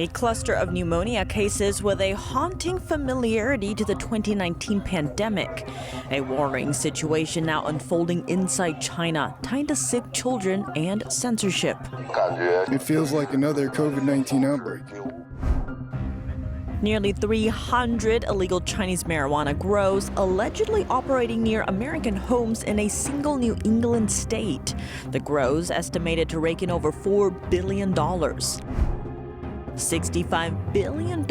A cluster of pneumonia cases with a haunting familiarity to the 2019 pandemic. A worrying situation now unfolding inside China, tied to sick children and censorship. It feels like another COVID-19 outbreak. Nearly 300 illegal Chinese marijuana grows allegedly operating near American homes in a single New England state. The grows estimated to rake in over $4 billion. $65 billion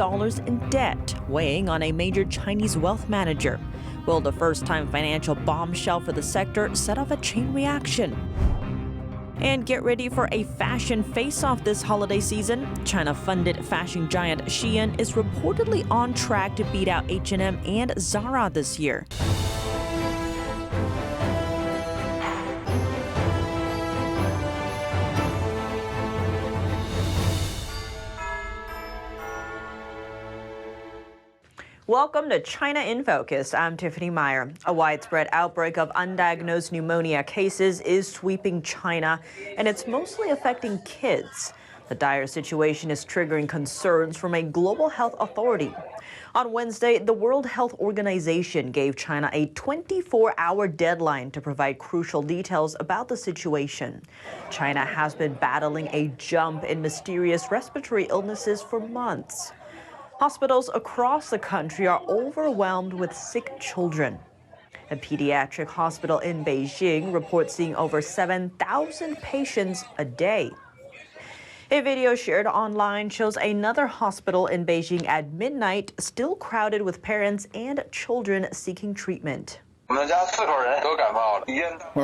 in debt, weighing on a major Chinese wealth manager. Will the first-time financial bombshell for the sector set off a chain reaction? And get ready for a fashion face-off this holiday season. China-funded fashion giant Shein is reportedly on track to beat out H&M and Zara this year. Welcome to China in Focus. I'm Tiffany Meyer. A widespread outbreak of undiagnosed pneumonia cases is sweeping China, and it's mostly affecting kids. The dire situation is triggering concerns from a global health authority. On Wednesday, the World Health Organization gave China a 24-hour deadline to provide crucial details about the situation. China has been battling a jump in mysterious respiratory illnesses for months. Hospitals across the country are overwhelmed with sick children. A pediatric hospital in Beijing reports seeing over 7,000 patients a day. A video shared online shows another hospital in Beijing at midnight, still crowded with parents and children seeking treatment. Our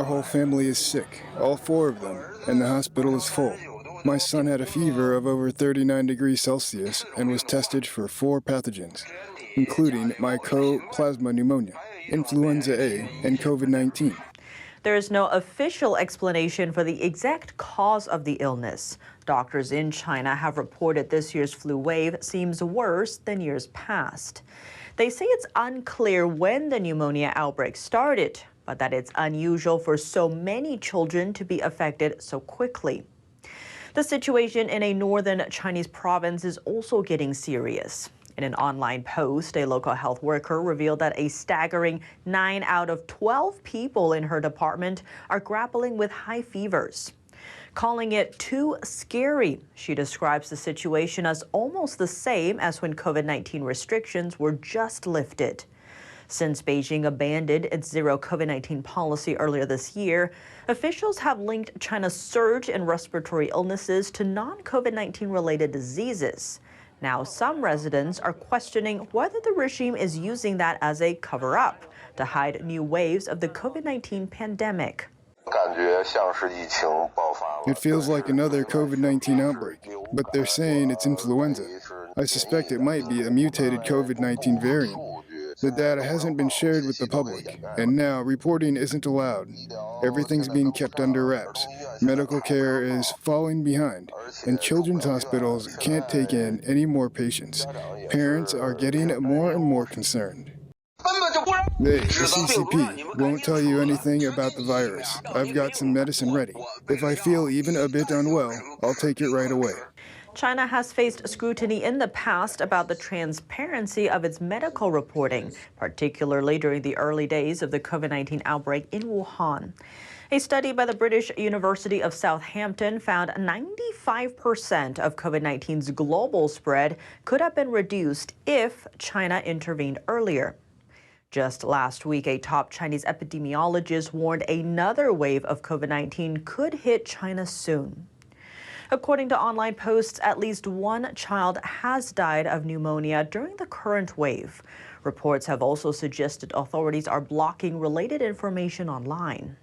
whole family is sick, all four of them, and the hospital is full. My son had a fever of over 39 degrees Celsius and was tested for 4 pathogens, including mycoplasma pneumonia, influenza A, and COVID-19. There is no official explanation for the exact cause of the illness. Doctors in China have reported this year's flu wave seems worse than years past. They say it's unclear when the pneumonia outbreak started, but that it's unusual for so many children to be affected so quickly. The situation in a northern Chinese province is also getting serious. In an online post, a local health worker revealed that a staggering 9 out of 12 people in her department are grappling with high fevers. Calling it too scary, she describes the situation as almost the same as when COVID-19 restrictions were just lifted. Since Beijing abandoned its zero COVID-19 policy earlier this year, officials have linked China's surge in respiratory illnesses to non-COVID-19 related diseases. Now, some residents are questioning whether the regime is using that as a cover-up to hide new waves of the COVID-19 pandemic. It feels like another COVID-19 outbreak, but they're saying it's influenza. I suspect it might be a mutated COVID-19 variant. The data hasn't been shared with the public, and now reporting isn't allowed. Everything's being kept under wraps. Medical care is falling behind, and children's hospitals can't take in any more patients. Parents are getting more and more concerned. The CCP won't tell you anything about the virus. I've got some medicine ready. If I feel even a bit unwell, I'll take it right away. China has faced scrutiny in the past about the transparency of its medical reporting, particularly during the early days of the COVID-19 outbreak in Wuhan. A study by the British University of Southampton found 95% of COVID-19's global spread could have been reduced if China intervened earlier. Just last week, a top Chinese epidemiologist warned another wave of COVID-19 could hit China soon. According to online posts, at least one child has died of pneumonia during the current wave. Reports have also suggested authorities are blocking related information online.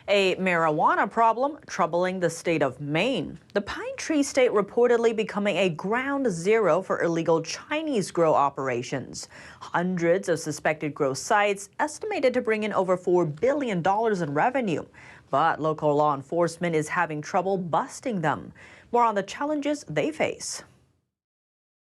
A marijuana problem troubling the state of Maine. The Pine Tree State reportedly becoming a ground zero for illegal Chinese grow operations. Hundreds of suspected grow sites estimated to bring in over $4 billion in revenue. But local law enforcement is having trouble busting them. More on the challenges they face.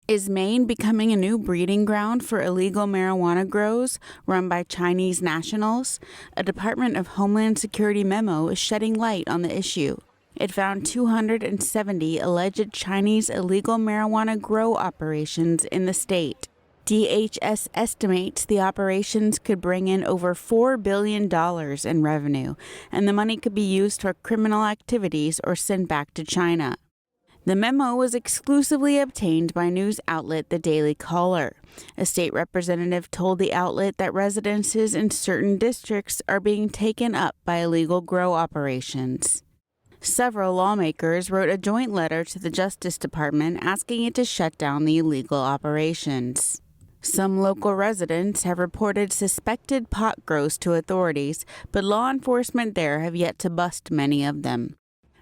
Is Maine becoming a new breeding ground for illegal marijuana grows run by Chinese nationals? A Department of Homeland Security memo is shedding light on the issue. It found 270 alleged Chinese illegal marijuana grow operations in the state. DHS estimates the operations could bring in over $4 billion in revenue, and the money could be used for criminal activities or sent back to China. The memo was exclusively obtained by news outlet The Daily Caller. A state representative told the outlet that residences in certain districts are being taken up by illegal grow operations. Several lawmakers wrote a joint letter to the Justice Department asking it to shut down the illegal operations. Some local residents have reported suspected pot grows to authorities, but law enforcement there have yet to bust many of them.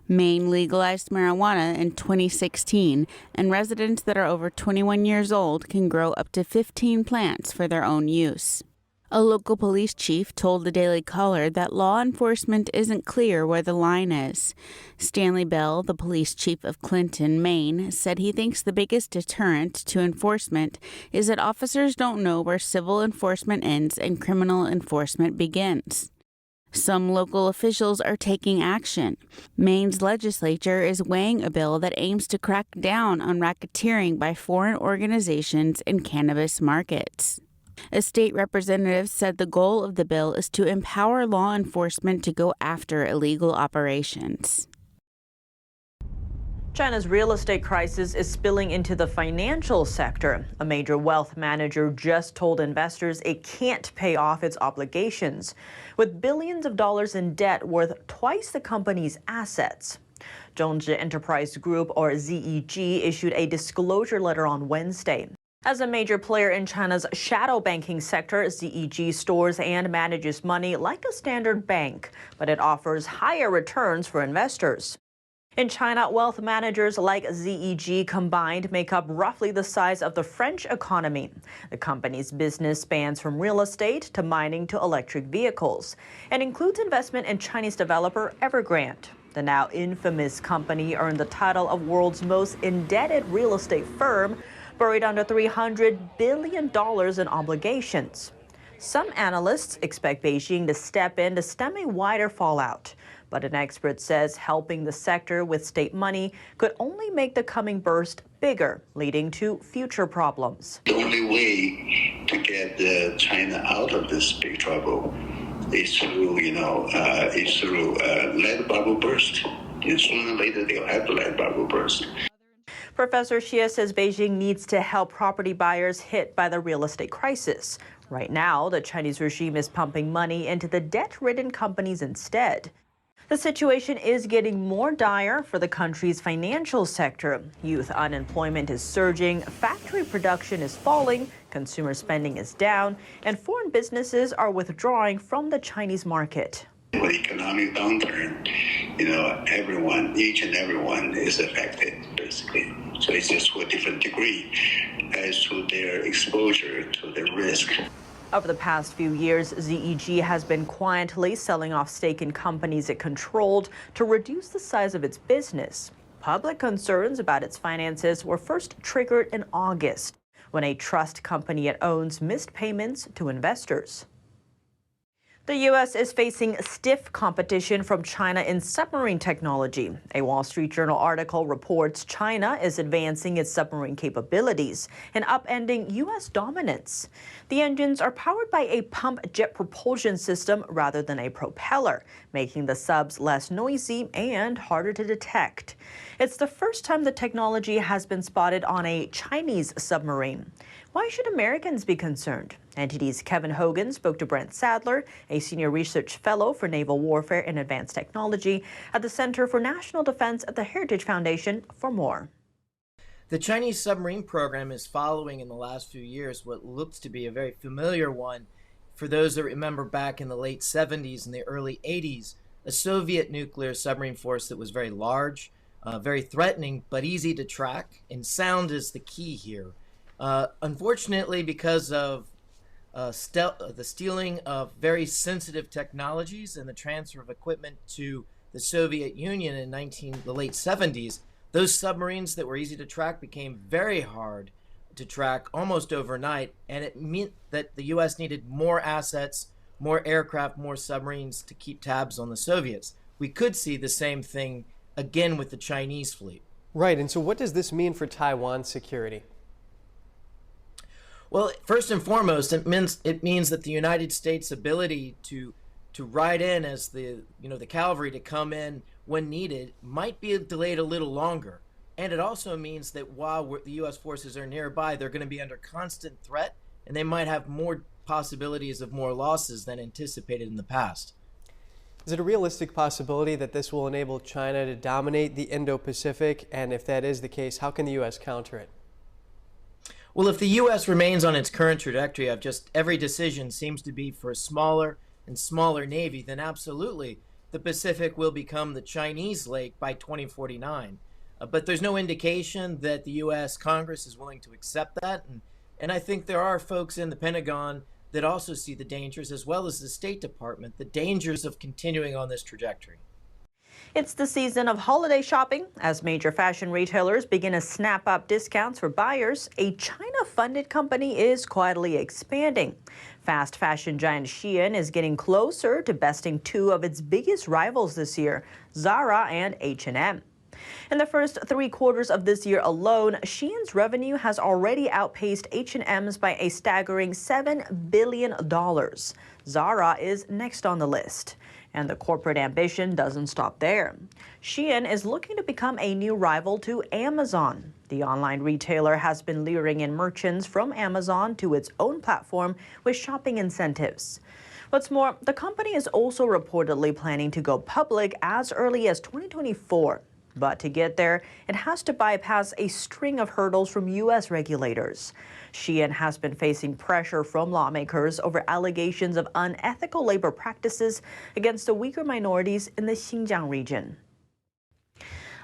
Maine legalized marijuana in 2016, and residents that are over 21 years old can grow up to 15 plants for their own use. A local police chief told the Daily Caller that law enforcement isn't clear where the line is. Stanley Bell, the police chief of Clinton, Maine, said he thinks the biggest deterrent to enforcement is that officers don't know where civil enforcement ends and criminal enforcement begins. Some local officials are taking action. Maine's legislature is weighing a bill that aims to crack down on racketeering by foreign organizations in cannabis markets. A state representative said the goal of the bill is to empower law enforcement to go after illegal operations. China's real estate crisis is spilling into the financial sector. A major wealth manager just told investors it can't pay off its obligations, with billions of dollars in debt worth twice the company's assets. Zhongzhi Enterprise Group, or ZEG, issued a disclosure letter on Wednesday. As a major player in China's shadow banking sector, ZEG stores and manages money like a standard bank, but it offers higher returns for investors. In China, wealth managers like ZEG combined make up roughly the size of the French economy. The company's business spans from real estate to mining to electric vehicles and includes investment in Chinese developer Evergrande. The now infamous company earned the title of world's most indebted real estate firm, buried under $300 billion in obligations. Some analysts expect Beijing to step in to stem a wider fallout. But an expert says helping the sector with state money could only make the coming burst bigger, leading to future problems. The only way to get China out of this big trouble is through, lead bubble burst. And sooner or later, they'll have the lead bubble burst. Professor Xie says Beijing needs to help property buyers hit by the real estate crisis. Right now, the Chinese regime is pumping money into the debt-ridden companies instead. The situation is getting more dire for the country's financial sector. Youth unemployment is surging, factory production is falling, consumer spending is down, and foreign businesses are withdrawing from the Chinese market. With economic downturn, each and everyone is affected, basically. So it's just to a different degree as to their exposure to the risk. Over the past few years, ZEG has been quietly selling off stake in companies it controlled to reduce the size of its business. Public concerns about its finances were first triggered in August, when a trust company it owns missed payments to investors. The U.S. is facing stiff competition from China in submarine technology. A Wall Street Journal article reports China is advancing its submarine capabilities and upending U.S. dominance. The engines are powered by a pump jet propulsion system rather than a propeller, making the subs less noisy and harder to detect. It's the first time the technology has been spotted on a Chinese submarine. Why should Americans be concerned? NTD's Kevin Hogan spoke to Brent Sadler, a senior research fellow for naval warfare and advanced technology at the Center for National Defense at the Heritage Foundation, for more. The Chinese submarine program is following in the last few years what looks to be a very familiar one for those that remember back in the late 70s and the early 80s, a Soviet nuclear submarine force that was very large, very threatening, but easy to track, and sound is the key here. Unfortunately, because of the stealing of very sensitive technologies and the transfer of equipment to the Soviet Union in the late 70s, those submarines that were easy to track became very hard to track almost overnight, and it meant that the U.S. needed more assets, more aircraft, more submarines to keep tabs on the Soviets. We could see the same thing again with the Chinese fleet. Right, and so what does this mean for Taiwan's security? Well, first and foremost, it means that the United States' ability to ride in as the cavalry to come in when needed might be delayed a little longer. And it also means that while the U.S. forces are nearby, they're going to be under constant threat, and they might have more possibilities of more losses than anticipated in the past. Is it a realistic possibility that this will enable China to dominate the Indo-Pacific? And if that is the case, how can the U.S. counter it? Well, if the U.S. remains on its current trajectory of just every decision seems to be for a smaller and smaller Navy, then absolutely the Pacific will become the Chinese lake by 2049. But there's no indication that the U.S. Congress is willing to accept that. And I think there are folks in the Pentagon that also see the dangers, as well as the State Department, the dangers of continuing on this trajectory. It's the season of holiday shopping. As major fashion retailers begin to snap up discounts for buyers, a China-funded company is quietly expanding. Fast fashion giant Shein is getting closer to besting two of its biggest rivals this year, Zara and H&M. In the first 3 quarters of this year alone, Shein's revenue has already outpaced H&M's by a staggering $7 billion. Zara is next on the list. And the corporate ambition doesn't stop there. Shein is looking to become a new rival to Amazon. The online retailer has been luring in merchants from Amazon to its own platform with shopping incentives. What's more, the company is also reportedly planning to go public as early as 2024. But to get there, it has to bypass a string of hurdles from U.S. regulators. Shein has been facing pressure from lawmakers over allegations of unethical labor practices against the Uyghur minorities in the Xinjiang region.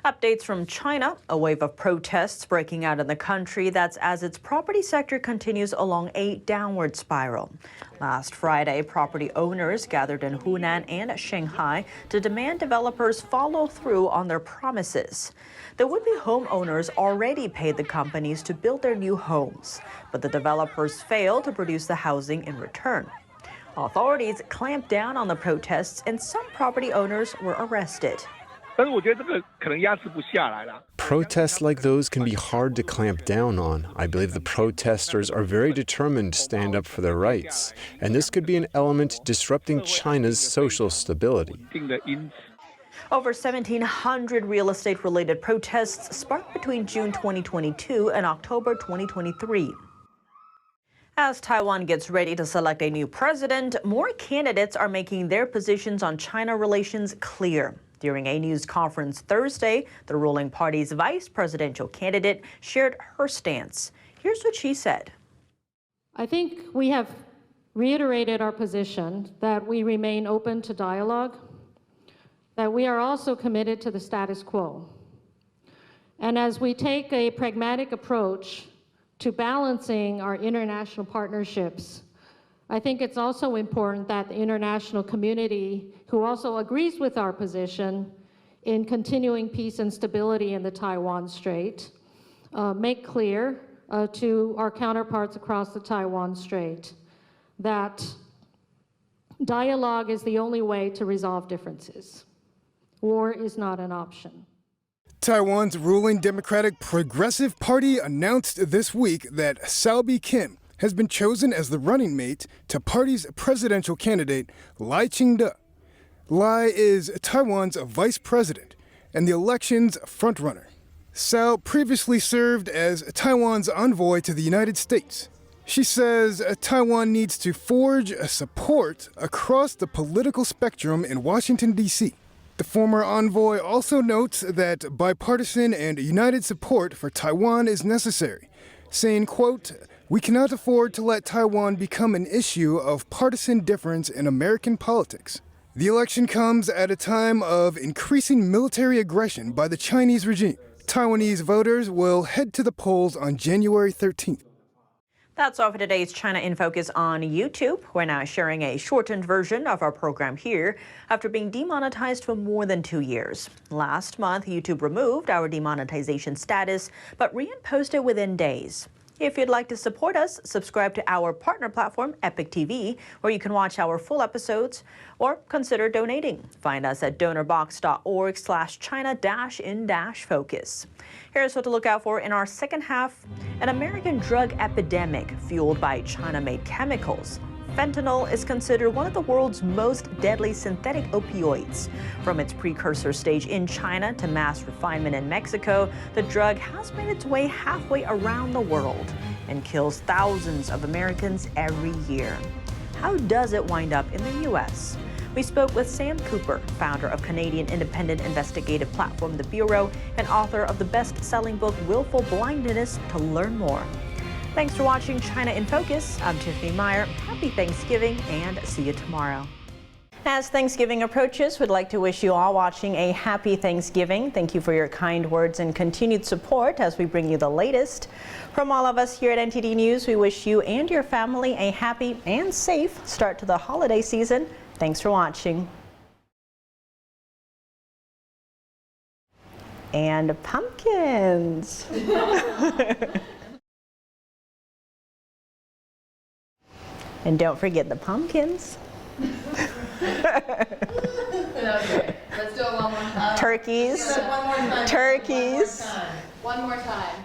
Updates from China, a wave of protests breaking out in the country. That's as its property sector continues along a downward spiral. Last Friday, property owners gathered in Hunan and Shanghai to demand developers follow through on their promises. The would-be homeowners already paid the companies to build their new homes, but the developers failed to produce the housing in return. Authorities clamped down on the protests and some property owners were arrested. Protests like those can be hard to clamp down on. I believe the protesters are very determined to stand up for their rights, and this could be an element disrupting China's social stability. Over 1,700 real estate-related protests sparked between June 2022 and October 2023. As Taiwan gets ready to select a new president, more candidates are making their positions on China relations clear. During a news conference Thursday, the ruling party's vice presidential candidate shared her stance. Here's what she said. I think we have reiterated our position that we remain open to dialogue, that we are also committed to the status quo. And as we take a pragmatic approach to balancing our international partnerships, I think it's also important that the international community, who also agrees with our position in continuing peace and stability in the Taiwan Strait, make clear to our counterparts across the Taiwan Strait that dialogue is the only way to resolve differences. War is not an option. Taiwan's ruling Democratic Progressive Party announced this week that Salby Kim has been chosen as the running mate to party's presidential candidate Lai Ching-te. Lai is Taiwan's vice president and the election's frontrunner. Sal previously served as Taiwan's envoy to the United States. She says Taiwan needs to forge support across the political spectrum in Washington, D.C. The former envoy also notes that bipartisan and united support for Taiwan is necessary, saying, quote, "We cannot afford to let Taiwan become an issue of partisan difference in American politics." The election comes at a time of increasing military aggression by the Chinese regime. Taiwanese voters will head to the polls on January 13th. That's all for today's China in Focus on YouTube. We're now sharing a shortened version of our program here after being demonetized for more than 2 years. Last month, YouTube removed our demonetization status, but reimpose it within days. If you'd like to support us, subscribe to our partner platform, Epic TV, where you can watch our full episodes, or consider donating. Find us at donorbox.org/China-in-focus. Here's what to look out for in our second half. An American drug epidemic fueled by China-made chemicals. Fentanyl is considered one of the world's most deadly synthetic opioids. From its precursor stage in China to mass refinement in Mexico, the drug has made its way halfway around the world and kills thousands of Americans every year. How does it wind up in the U.S.? We spoke with Sam Cooper, founder of Canadian independent investigative platform The Bureau and author of the best-selling book Willful Blindness, to learn more. Thanks for watching China in Focus. I'm Tiffany Meyer. Happy Thanksgiving and see you tomorrow. As Thanksgiving approaches, we'd like to wish you all watching a happy Thanksgiving. Thank you for your kind words and continued support as we bring you the latest. From all of us here at NTD News, we wish you and your family a happy and safe start to the holiday season. Thanks for watching. And pumpkins. And don't forget the pumpkins. Okay, let's do it one more time. Turkeys. One more time. Turkeys. One more time.